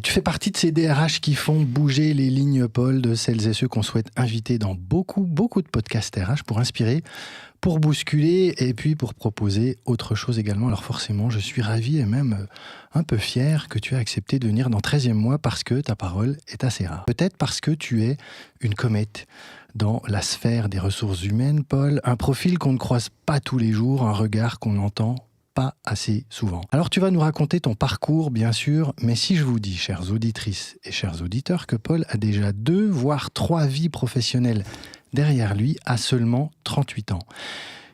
Tu fais partie de ces DRH qui font bouger les lignes, Paul, de celles et ceux qu'on souhaite inviter dans beaucoup de podcasts RH pour inspirer, pour bousculer et puis pour proposer autre chose également. Alors forcément, je suis ravi et même un peu fier que tu aies accepté de venir dans 13e mois parce que ta parole est assez rare. Peut-être parce que tu es une comète dans la sphère des ressources humaines, Paul. Un profil qu'on ne croise pas tous les jours, un regard qu'on n'entend pas assez souvent. Alors tu vas nous raconter ton parcours, bien sûr, mais si je vous dis, chères auditrices et chers auditeurs, que Paul a déjà 2 voire 3 vies professionnelles derrière lui à seulement 38 ans,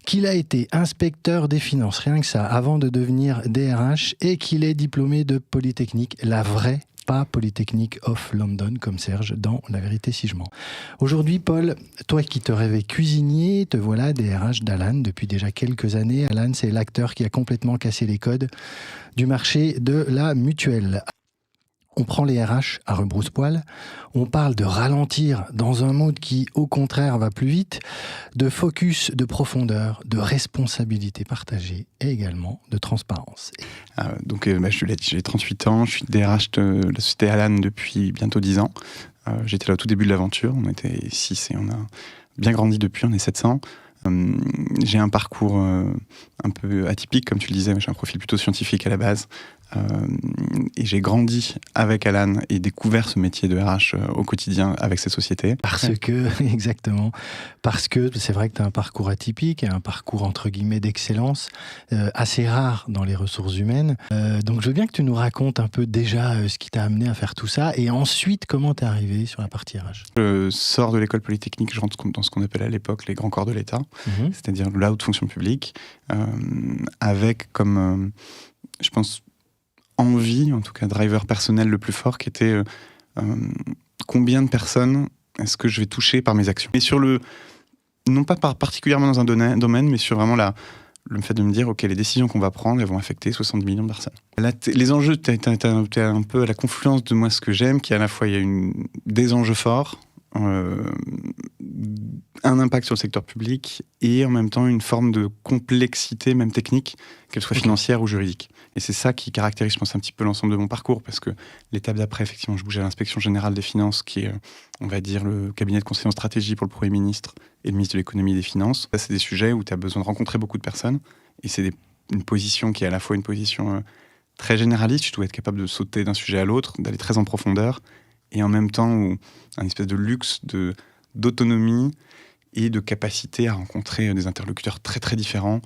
qu'il a été inspecteur des finances, rien que ça, avant de devenir DRH, et qu'il est diplômé de Polytechnique, la vraie, pas Polytechnique of London comme Serge dans La Vérité si je mens. Aujourd'hui, Paul, toi qui te rêvais cuisinier, te voilà DRH d'Alan depuis déjà quelques années. Alan, c'est l'acteur qui a complètement cassé les codes du marché de la mutuelle. On prend les RH à rebrousse-poil, on parle de ralentir dans un mode qui, au contraire, va plus vite, de focus, de profondeur, de responsabilité partagée et également de transparence. Je l'ai dit, j'ai 38 ans, je suis DRH de la société Alan depuis bientôt 10 ans. J'étais là au tout début de l'aventure, on était 6 et on a bien grandi depuis, on est 700. J'ai un parcours un peu atypique, comme tu le disais, mais j'ai un profil plutôt scientifique à la base. Et j'ai grandi avec Alan et découvert ce métier de RH au quotidien avec cette société. Exactement, parce que c'est vrai que tu as un parcours atypique et un parcours entre guillemets d'excellence, assez rare dans les ressources humaines. Donc je veux bien que tu nous racontes un peu déjà ce qui t'a amené à faire tout ça et ensuite comment tu es arrivé sur la partie RH. Je sors de l'école polytechnique, je rentre dans ce qu'on appelait à l'époque les grands corps de l'État, c'est-à-dire la haute fonction publique, avec comme, je pense, envie, en tout cas driver personnel le plus fort, qui était combien de personnes est-ce que je vais toucher par mes actions. Et sur non pas particulièrement dans un domaine, mais sur vraiment le fait de me dire, ok, les décisions qu'on va prendre, elles vont affecter 70 millions de personnes. Là, les enjeux, t'es un peu à la confluence de moi ce que j'aime, qui à la fois, il y a des enjeux forts, un impact sur le secteur public et en même temps une forme de complexité, même technique, qu'elle soit financière ou juridique. Et c'est ça qui caractérise, je pense, un petit peu l'ensemble de mon parcours, parce que l'étape d'après, effectivement, je bougeais à l'inspection générale des finances, qui est, on va dire, le cabinet de conseil en stratégie pour le Premier ministre et le ministre de l'économie et des finances. Ça, c'est des sujets où tu as besoin de rencontrer beaucoup de personnes, et c'est une position qui est à la fois une position très généraliste, tu dois être capable de sauter d'un sujet à l'autre, d'aller très en profondeur, et en même temps, un espèce de luxe d'autonomie et de capacité à rencontrer des interlocuteurs très très différents,